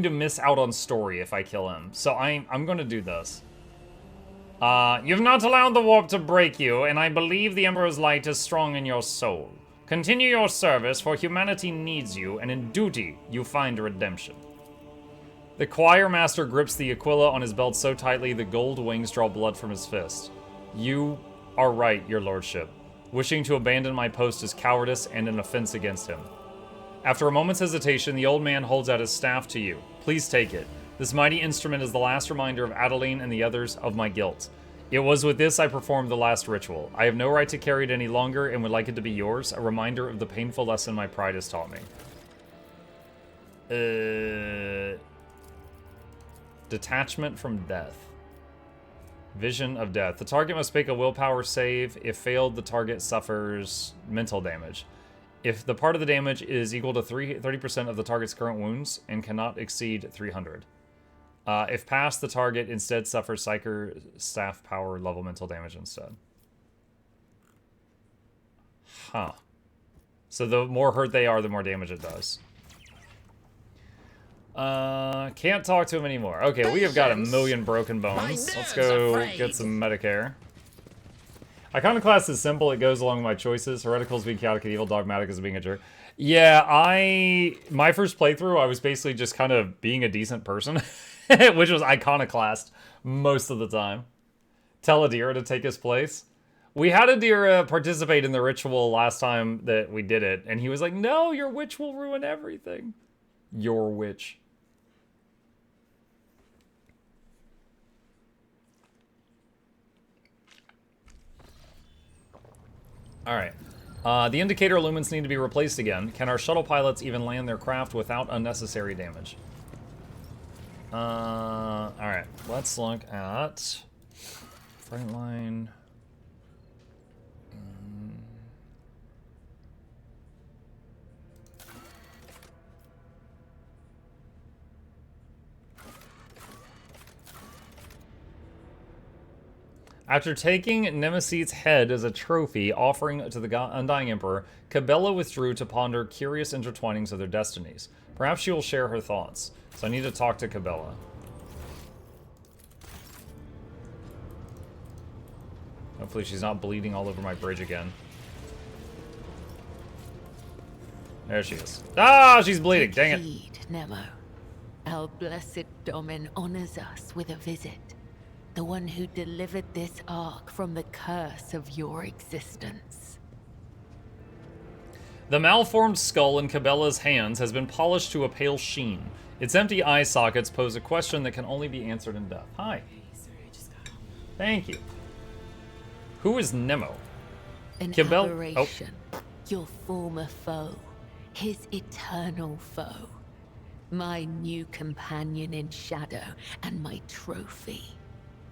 to miss out on story if I kill him. So I'm going to do this. You've not allowed the warp to break you, and I believe the Emperor's light is strong in your soul. Continue your service, for humanity needs you, and in duty you find redemption. The choir master grips the Aquila on his belt so tightly the gold wings draw blood from his fist. You are right, your lordship. Wishing to abandon my post is cowardice and an offense against him. After a moment's hesitation, the old man holds out his staff to you. Please take it. This mighty instrument is the last reminder of Adeline and the others of my guilt. It was with this I performed the last ritual. I have no right to carry it any longer and would like it to be yours, a reminder of the painful lesson my pride has taught me. Detachment from death. Vision of death. The target must make a willpower save. If failed, the target suffers mental damage. If the part of the damage is equal to 30% of the target's current wounds and cannot exceed 300. If passed, the target instead suffers Psyker staff power level mental damage instead. Huh. So the more hurt they are, the more damage it does. Can't talk to him anymore. Okay, we have got a million broken bones. Let's go get some Medicare. Iconoclast is simple. It goes along with my choices. Heretical is being chaotic and evil. Dogmatic is being a jerk. Yeah, my first playthrough, I was basically just kind of being a decent person, which was Iconoclast most of the time. Tell Adira to take his place. We had Adira participate in the ritual last time that we did it, and he was like, no, your witch will ruin everything. Your witch. Alright. The indicator lumens need to be replaced again. Can our shuttle pilots even land their craft without unnecessary damage? Alright. Let's look at... Frontline... After taking Nemesit's head as a trophy offering to the Undying Emperor, Cabela withdrew to ponder curious intertwinings of their destinies. Perhaps she will share her thoughts. So I need to talk to Cabela. Hopefully she's not bleeding all over my bridge again. There she is. Ah, she's bleeding. Dang it. Indeed, Nemo. Our blessed Domin honors us with a visit. The one who delivered this ark from the curse of your existence. The malformed skull in Cabela's hands has been polished to a pale sheen. Its empty eye sockets pose a question that can only be answered in death. Hi. Thank you. Who is Nemo? An aberration. Oh. Your former foe. His eternal foe. My new companion in shadow and my trophy.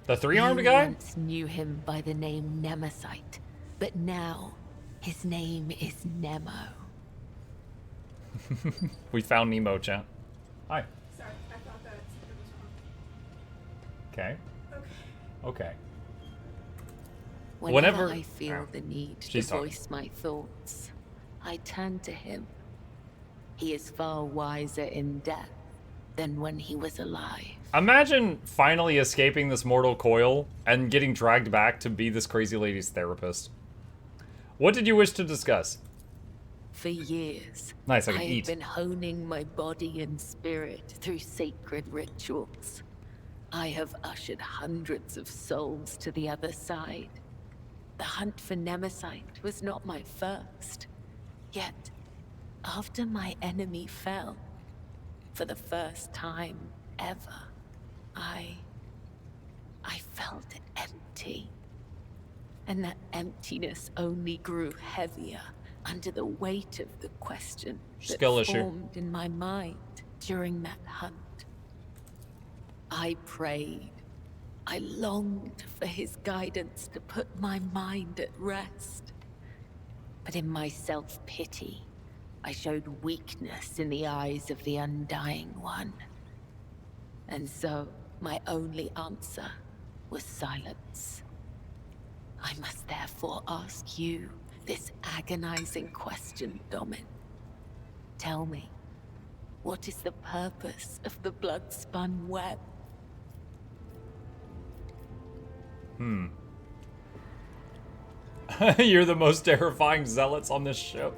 The three-armed guy? You once knew him by the name Nemesite, but now his name is Nemo. We found Nemo, chat. Hi. Sorry, I thought that it was Okay. wrong. Okay. Whenever I feel the need to voice my thoughts, I turn to him. He is far wiser in death than when he was alive. Imagine finally escaping this mortal coil and getting dragged back to be this crazy lady's therapist. What did you wish to discuss? For years, nice, I can eat. I've been honing my body and spirit through sacred rituals. I have ushered hundreds of souls to the other side. The hunt for Nemesite was not my first. Yet, after my enemy fell, for the first time ever, I felt empty. And that emptiness only grew heavier under the weight of the question that formed in my mind during that hunt. I prayed. I longed for his guidance to put my mind at rest. But in my self-pity, I showed weakness in the eyes of the Undying One. And so, my only answer was silence. I must therefore ask you this agonizing question, Domin. Tell me, What is the purpose of the blood-spun web? You're the most terrifying zealots on this ship.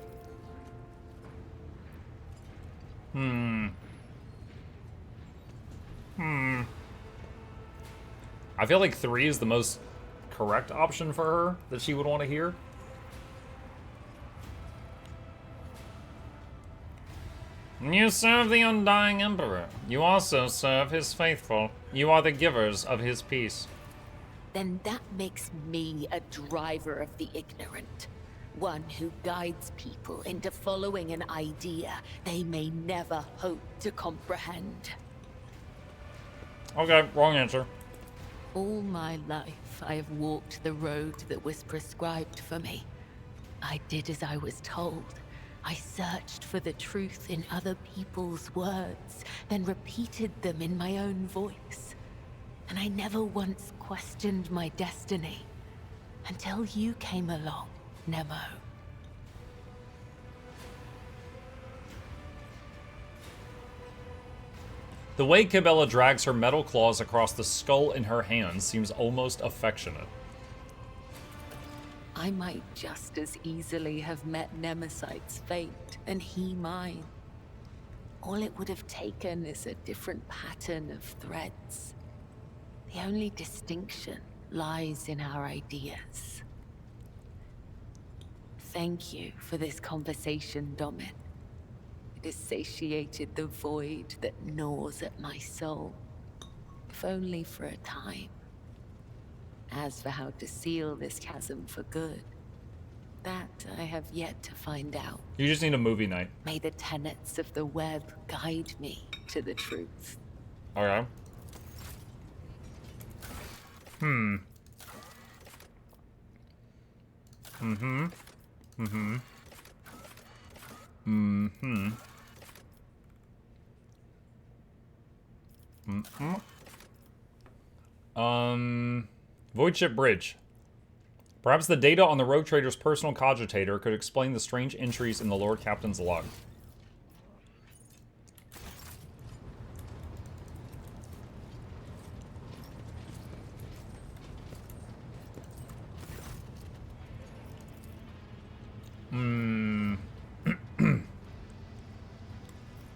I feel like 3 is the most correct option for her that she would want to hear. You serve the undying Emperor. You also serve his faithful. You are the givers of his peace. Then that makes me a driver of the ignorant. One who guides people into following an idea they may never hope to comprehend. Okay, wrong answer. All my life, I have walked the road that was prescribed for me. I did as I was told. I searched for the truth in other people's words, then repeated them in my own voice. And I never once questioned my destiny. Until you came along, Nemo. The way Cabela drags her metal claws across the skull in her hands seems almost affectionate. I might just as easily have met Nemesite's fate, and he mine. All it would have taken is a different pattern of threads. The only distinction lies in our ideas. Thank you for this conversation, Domin. It has satiated the void that gnaws at my soul, if only for a time. As for how to seal this chasm for good, that I have yet to find out. You just need a movie night. May the tenets of the web guide me to the truth. Okay. Void Ship Bridge. Perhaps the data on the Rogue Trader's personal cogitator could explain the strange entries in the Lord Captain's log.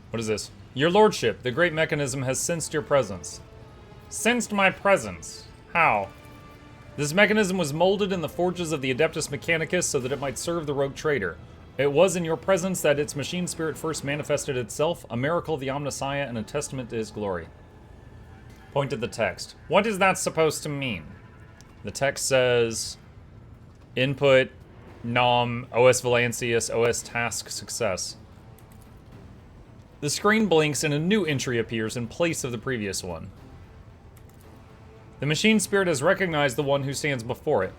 What is this? Your Lordship, the great mechanism has sensed your presence. Sensed my presence? How? This mechanism was molded in the forges of the Adeptus Mechanicus so that it might serve the Rogue Trader. It was in your presence that its machine spirit first manifested itself, a miracle of the Omnissiah and a testament to his glory. Point to the text. What is that supposed to mean? The text says, input, nom, OS Valancius, OS task success. The screen blinks and a new entry appears in place of the previous one. The machine spirit has recognized the one who stands before it.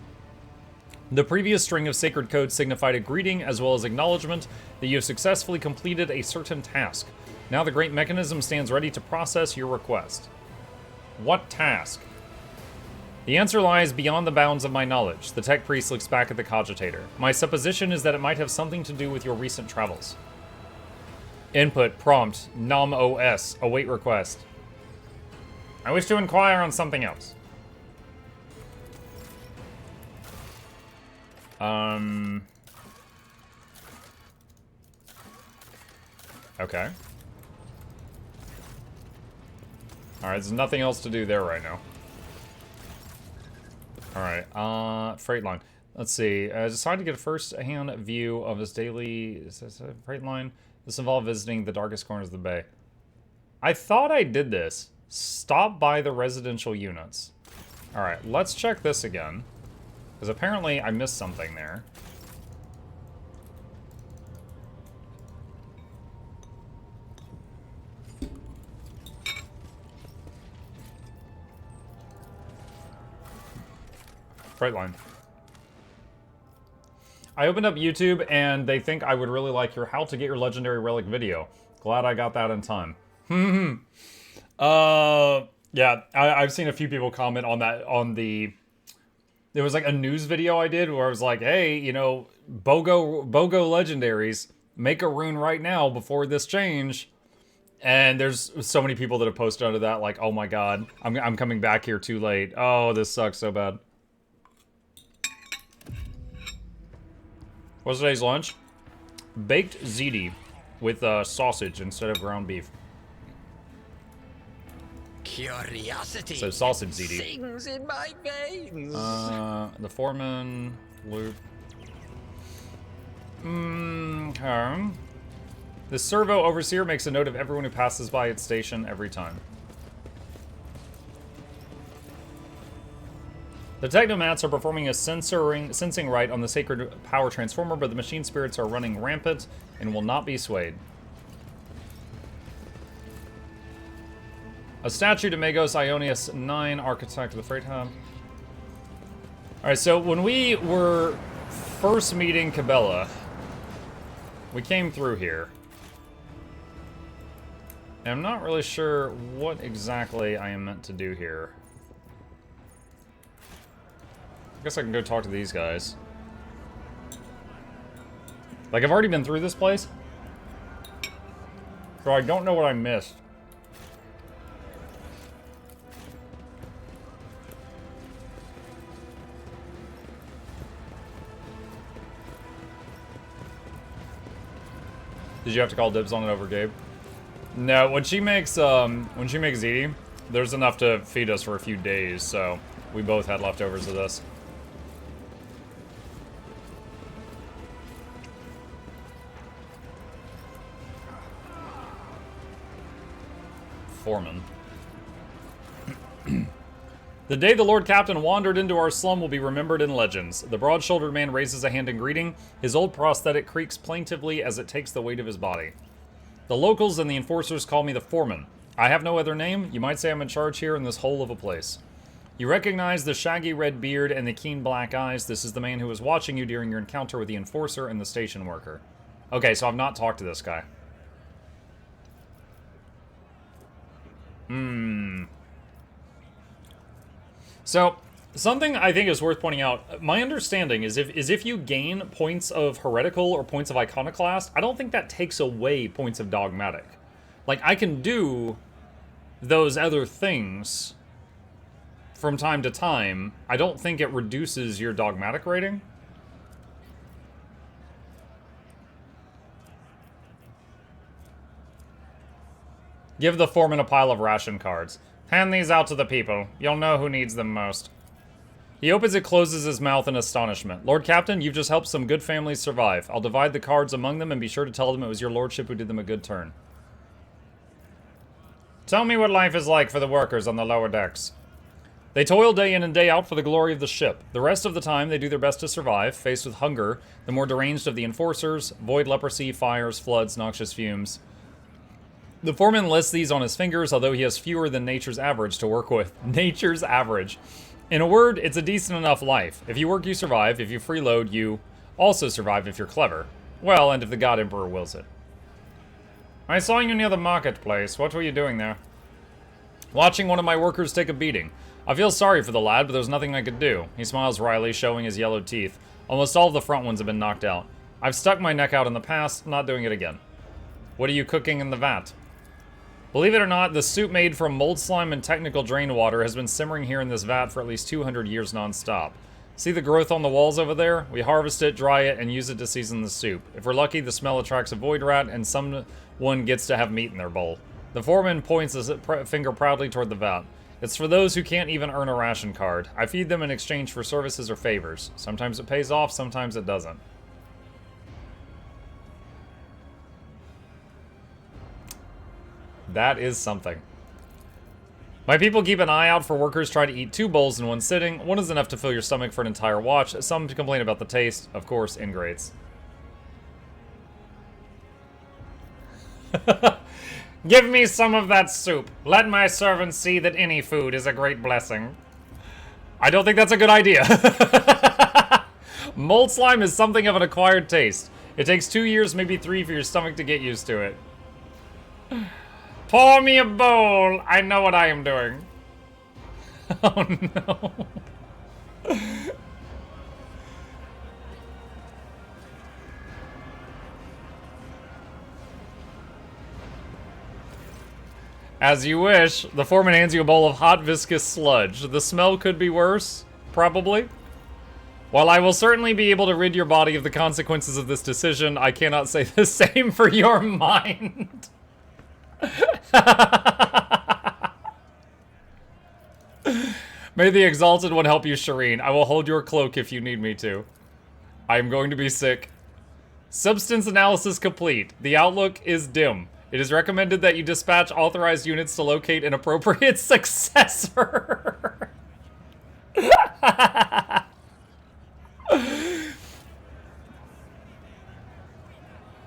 The previous string of sacred code signified a greeting as well as acknowledgement that you have successfully completed a certain task. Now the great mechanism stands ready to process your request. What task? The answer lies beyond the bounds of my knowledge. The tech priest looks back at the cogitator. My supposition is that it might have something to do with your recent travels. Input, prompt, nom OS, await request. I wish to inquire on something else. Okay. Alright, there's nothing else to do there right now. Alright, freight line. Let's see. I decided to get a first-hand view of this daily... Is this a freight line? This involved visiting the darkest corners of the bay. I thought I did this. Stop by the residential units. Alright, let's check this again. Because apparently I missed something there. Freight line. I opened up YouTube and they think I would really like your how to get your legendary relic video. Glad I got that in time. Yeah, I've seen a few people comment on that, on the... There was like a news video I did where I was like, hey, you know, BOGO legendaries, make a rune right now before this change. And there's so many people that have posted under that, like, oh my god, I'm coming back here too late. Oh, this sucks so bad. What's today's lunch? Baked ziti with sausage instead of ground beef. Curiosity. So sausage ziti. Sings in my veins. The foreman, loop. Okay. The servo overseer makes a note of everyone who passes by its station every time. The technomats are performing a sensing rite on the sacred power transformer, but the machine spirits are running rampant and will not be swayed. A statue to Magos Ionius 9, architect of the freight hub. Alright, so when we were first meeting Cabela, we came through here. And I'm not really sure what exactly I am meant to do here. I guess I can go talk to these guys. Like, I've already been through this place. So I don't know what I missed. Did you have to call dibs on it over Gabe? No, when she makes ziti, there's enough to feed us for a few days, so we both had leftovers of this. Foreman. The day the Lord Captain wandered into our slum will be remembered in legends. The broad-shouldered man raises a hand in greeting. His old prosthetic creaks plaintively as it takes the weight of his body. The locals and the enforcers call me the Foreman. I have no other name. You might say I'm in charge here in this hole of a place. You recognize the shaggy red beard and the keen black eyes. This is the man who was watching you during your encounter with the enforcer and the station worker. Okay, so I've not talked to this guy. So, something I think is worth pointing out, my understanding is if you gain points of heretical or points of iconoclast, I don't think that takes away points of dogmatic. Like, I can do those other things from time to time. I don't think it reduces your dogmatic rating. Give the foreman a pile of ration cards. Hand these out to the people. You'll know who needs them most. He opens and closes his mouth in astonishment. Lord Captain, you've just helped some good families survive. I'll divide the cards among them and be sure to tell them it was your lordship who did them a good turn. Tell me what life is like for the workers on the lower decks. They toil day in and day out for the glory of the ship. The rest of the time, they do their best to survive, faced with hunger, the more deranged of the enforcers, void leprosy, fires, floods, noxious fumes. The foreman lists these on his fingers, although he has fewer than nature's average to work with. Nature's average. In a word, it's a decent enough life. If you work, you survive. If you freeload, you also survive if you're clever. Well, and if the God Emperor wills it. I saw you near the marketplace. What were you doing there? Watching one of my workers take a beating. I feel sorry for the lad, but there's nothing I could do. He smiles wryly, showing his yellow teeth. Almost all of the front ones have been knocked out. I've stuck my neck out in the past, not doing it again. What are you cooking in the vat? Believe it or not, the soup made from mold slime and technical drain water has been simmering here in this vat for at least 200 years non-stop. See the growth on the walls over there? We harvest it, dry it, and use it to season the soup. If we're lucky, the smell attracts a void rat, and someone gets to have meat in their bowl. The foreman points his finger proudly toward the vat. It's for those who can't even earn a ration card. I feed them in exchange for services or favors. Sometimes it pays off, sometimes it doesn't. That is something. My people keep an eye out for workers trying to eat 2 bowls in one sitting. One is enough to fill your stomach for an entire watch. Some complain about the taste. Of course, ingrates. Give me some of that soup. Let my servants see that any food is a great blessing. I don't think that's a good idea. Mold slime is something of an acquired taste. It takes 2 years, maybe 3 for your stomach to get used to it. Pour me a bowl. I know what I am doing. Oh no. As you wish. The foreman hands you a bowl of hot, viscous sludge. The smell could be worse, probably. While I will certainly be able to rid your body of the consequences of this decision, I cannot say the same for your mind. May the Exalted One help you, Shireen. I will hold your cloak if you need me to. I am going to be sick. Substance analysis complete. The outlook is dim. It is recommended that you dispatch authorized units to locate an appropriate successor.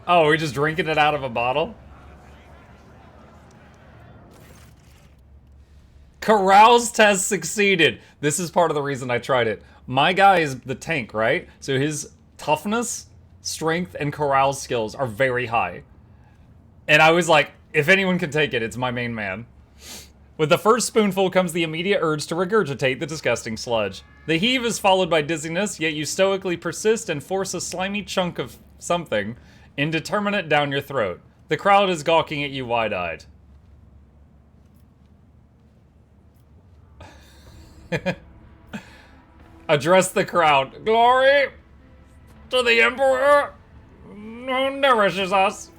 Oh, we're just drinking it out of a bottle? Carouse test succeeded. This is part of the reason I tried it. My guy is the tank, right? So his toughness, strength, and carouse skills are very high. And I was like, if anyone can take it, it's my main man. With the first spoonful comes the immediate urge to regurgitate the disgusting sludge. The heave is followed by dizziness, yet you stoically persist and force a slimy chunk of something indeterminate down your throat. The crowd is gawking at you wide-eyed. Address the crowd. Glory to the Emperor who nourishes us.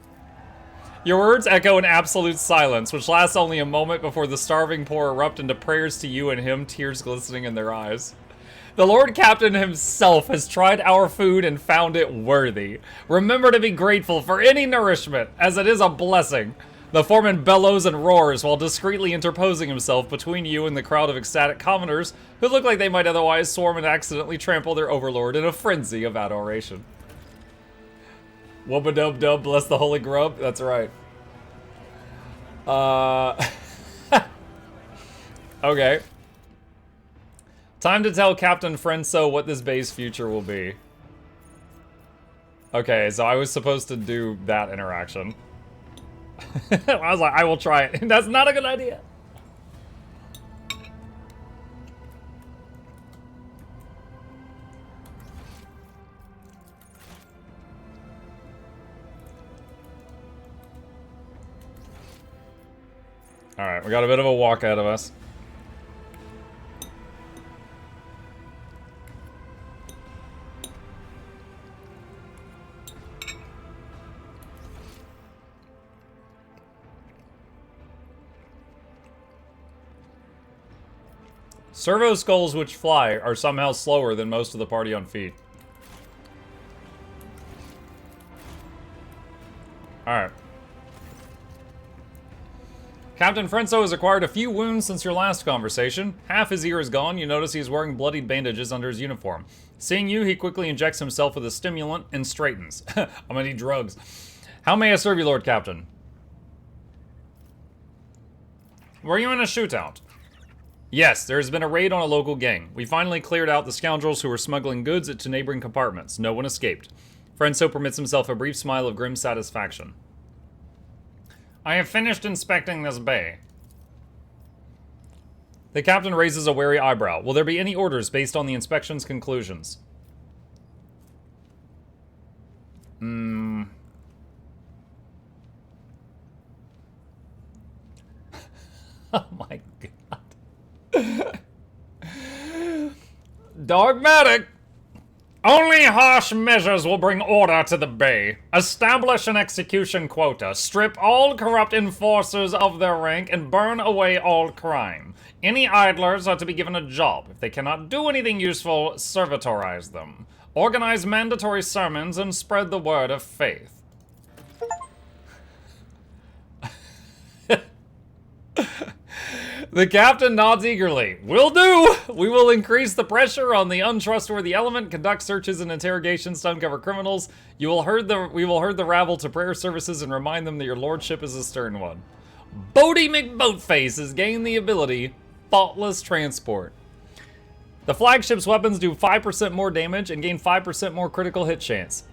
Your words echo in absolute silence, which lasts only a moment before the starving poor erupt into prayers to you and him, tears glistening in their eyes. The Lord Captain himself has tried our food and found it worthy. Remember to be grateful for any nourishment, as it is a blessing. The foreman bellows and roars while discreetly interposing himself between you and the crowd of ecstatic commoners who look like they might otherwise swarm and accidentally trample their overlord in a frenzy of adoration. Wubba-dub-dub, bless the holy grub. That's right. Okay. Time to tell Captain Frenso what this bay's future will be. Okay, so I was supposed to do that interaction. I was like, I will try it. That's not a good idea. Alright, we got a bit of a walk ahead of us. Servo skulls which fly are somehow slower than most of the party on feet. Alright. Captain Frenso has acquired a few wounds since your last conversation. Half his ear is gone. You notice he is wearing bloodied bandages under his uniform. Seeing you, he quickly injects himself with a stimulant and straightens. I'm gonna need drugs. How may I serve you, Lord Captain? Were you in a shootout? Yes, there has been a raid on a local gang. We finally cleared out the scoundrels who were smuggling goods to neighboring compartments. No one escaped. Frenso permits himself a brief smile of grim satisfaction. I have finished inspecting this bay. The captain raises a wary eyebrow. Will there be any orders based on the inspection's conclusions? Oh my god. Dogmatic. Only harsh measures will bring order to the bay. Establish an execution quota. Strip all corrupt enforcers of their rank and burn away all crime. Any idlers are to be given a job. If they cannot do anything useful, servitorize them. Organize mandatory sermons and spread the word of faith. The captain nods eagerly. Will do! We will increase the pressure on the untrustworthy element, conduct searches and interrogations to uncover criminals. We will herd the rabble to prayer services and remind them that your lordship is a stern one. Bodie McBoatface has gained the ability Thoughtless Transport. The flagship's weapons do 5% more damage and gain 5% more critical hit chance.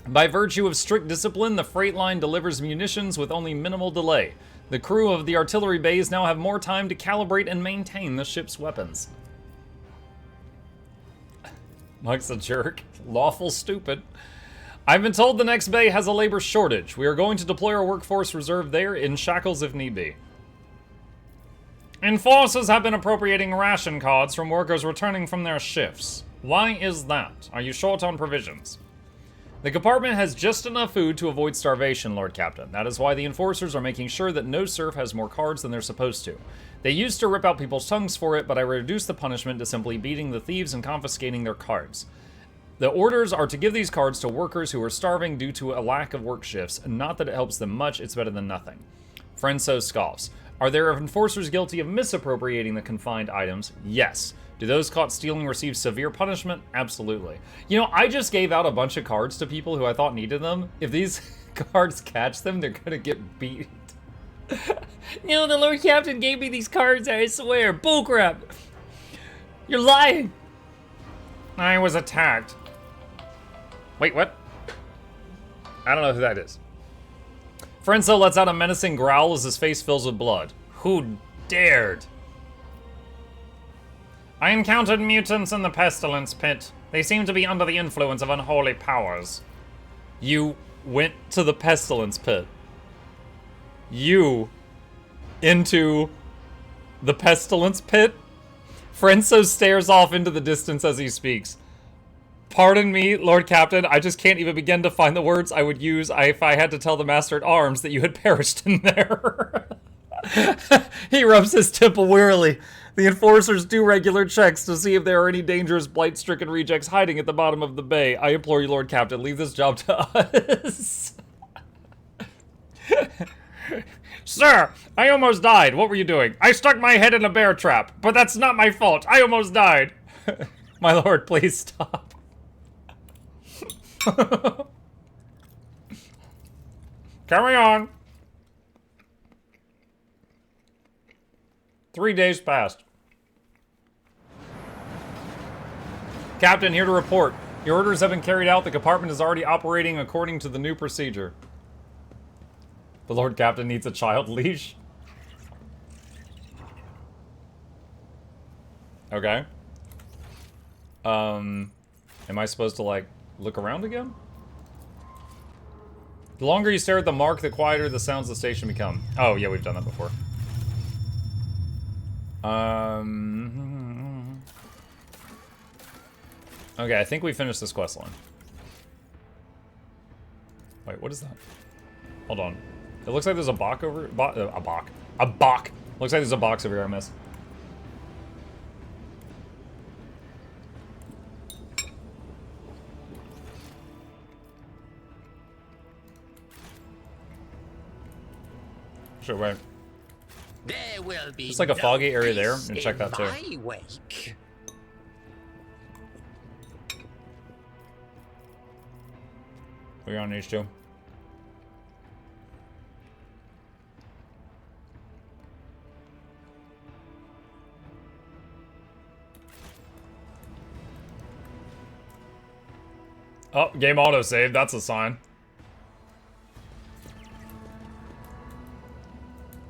By virtue of strict discipline, the freight line delivers munitions with only minimal delay. The crew of the artillery bays now have more time to calibrate and maintain the ship's weapons. Mike's a jerk. Lawful stupid. I've been told the next bay has a labor shortage. We are going to deploy our workforce reserve there in shackles if need be. Enforcers have been appropriating ration cards from workers returning from their shifts. Why is that? Are you short on provisions? The compartment has just enough food to avoid starvation, Lord Captain. That is why the enforcers are making sure that no serf has more cards than they're supposed to. They used to rip out people's tongues for it, but I reduced the punishment to simply beating the thieves and confiscating their cards. The orders are to give these cards to workers who are starving due to a lack of work shifts, and not that it helps them much, it's better than nothing. Frenzo scoffs. Are there enforcers guilty of misappropriating the confined items? Yes. Do those caught stealing receive severe punishment? Absolutely. You know, I just gave out a bunch of cards to people who I thought needed them. If these cards catch them, they're gonna get beat. No, the Lord Captain gave me these cards, I swear. Bullcrap. You're lying. I was attacked. Wait, what? I don't know who that is. Frenzo lets out a menacing growl as his face fills with blood. Who dared? I encountered mutants in the pestilence pit. They seem to be under the influence of unholy powers. You went to the pestilence pit. You into the pestilence pit? Frenzo stares off into the distance as he speaks. Pardon me, Lord Captain, I just can't even begin to find the words I would use if I had to tell the Master at Arms that you had perished in there. He rubs his temple wearily. The enforcers do regular checks to see if there are any dangerous blight-stricken rejects hiding at the bottom of the bay. I implore you, Lord Captain, leave this job to us. Sir, I almost died. What were you doing? I stuck my head in a bear trap, but that's not my fault. I almost died. My lord, please stop. Carry on. 3 days passed. Captain, here to report. Your orders have been carried out. The compartment is already operating according to the new procedure. The Lord Captain needs a child leash. Okay. Am I supposed to, like, look around again? The longer you stare at the mark, the quieter the sounds of the station become. Oh, yeah, we've done that before. Okay, I think we finished this quest line. Wait, what is that? Hold on. It looks like there's a box over... A box. Looks like there's a box over here I missed. Sure, wait. There will be Just like a foggy area there, peace and check that too. in my wake. We're on these two. Oh, game autosave, that's a sign.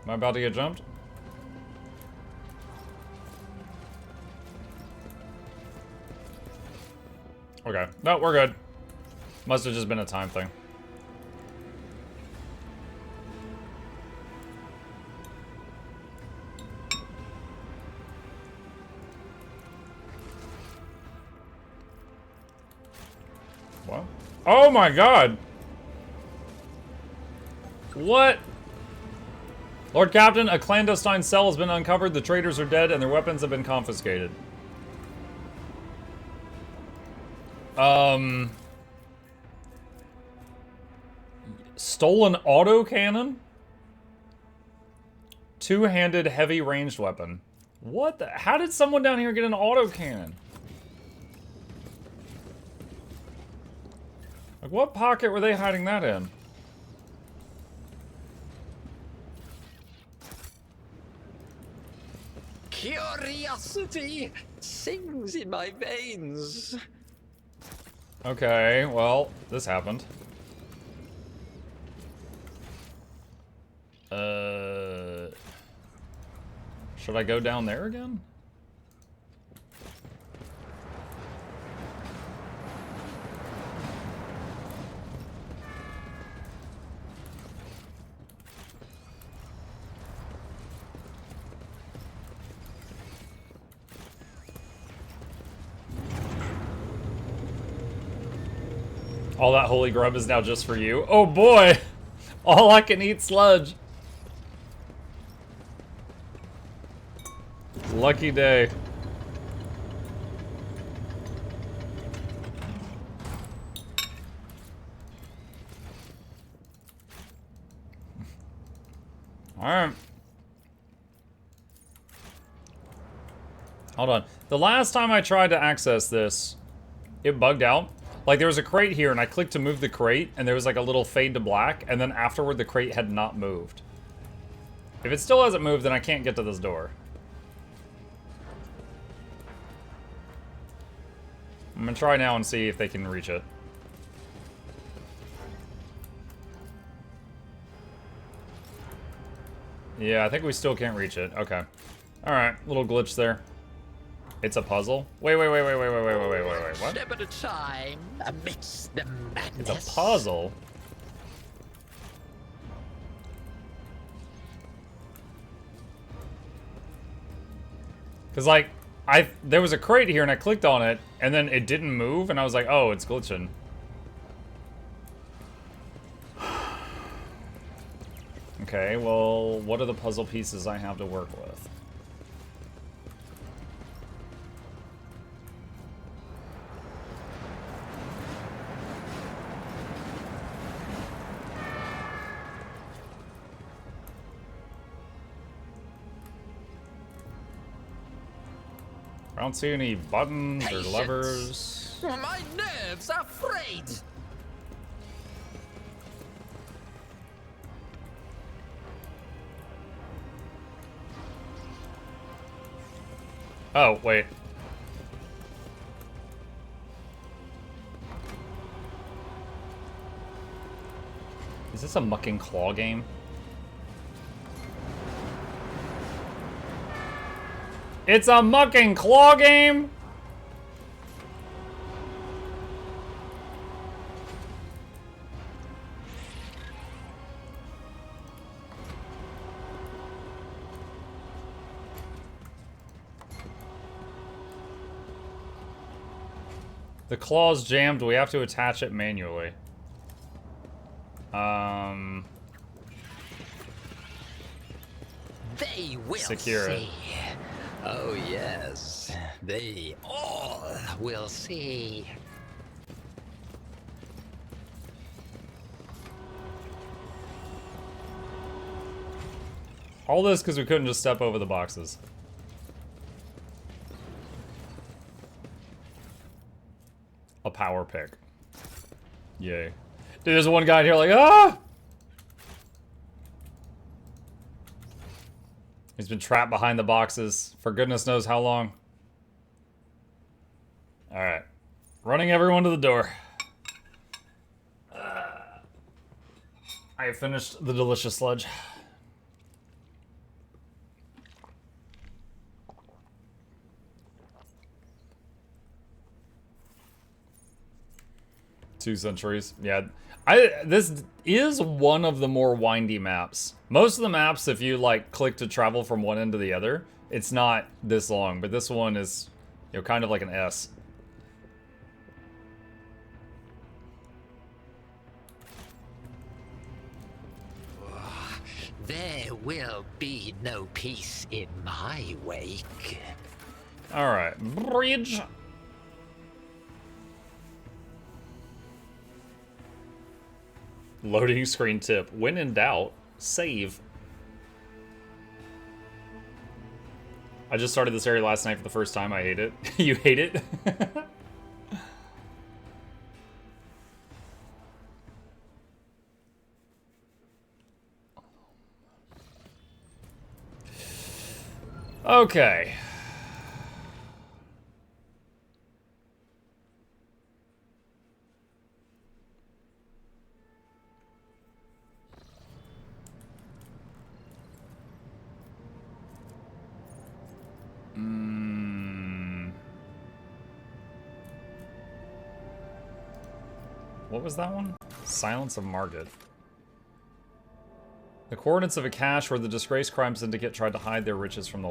Am I about to get jumped? Okay. No, we're good. Must have just been a time thing. What? Oh my god! What? Lord Captain, a clandestine cell has been uncovered, the traitors are dead, and their weapons have been confiscated. Stolen autocannon? Two-handed heavy ranged weapon. What the? How did someone down here get an autocannon? Like, what pocket were they hiding that in? Curiosity sings in my veins. Okay, well, this happened. Should I go down there again? All that holy grub is now just for you. Oh boy! All I can eat sludge. Lucky day. Alright. Hold on. The last time I tried to access this, it bugged out. Like, there was a crate here, and I clicked to move the crate, and there was like a little fade to black, and then afterward the crate had not moved. If it still hasn't moved, then I can't get to this door. I'm gonna try now and see if they can reach it. Yeah, I think we still can't reach it. Okay. Alright, little glitch there. It's a puzzle? Wait, what? Step at a time amidst the madness. It's a puzzle? Cause like, there was a crate here and I clicked on it, and then it didn't move, and I was like, oh, it's glitching. Okay, well, what are the puzzle pieces I have to work with? I don't see any buttons or levers. My nerves are frayed. Oh, wait. Is this a muck and claw game? It's a muck and claw game? The claw's jammed. We have to attach it manually. They will Secure it. see. Oh yes, they all will see. All this because we couldn't just step over the boxes. A power pick. Yay. Dude, there's one guy in here like, ah! He's been trapped behind the boxes for goodness knows how long. Alright. Running everyone to the door. I have finished the delicious sludge. Two centuries. Yeah. This is one of the more windy maps. Most of the maps, if you like click to travel from one end to the other, it's not this long, but this one is, you know, kind of like an S. There will be no peace in my wake. All right, bridge. Loading screen tip. When in doubt, save. I just started this area last night for the first time. I hate it. You hate it? Okay. What was that one? Silence of Margit. The coordinates of a cache where the disgraced crime syndicate tried to hide their riches from the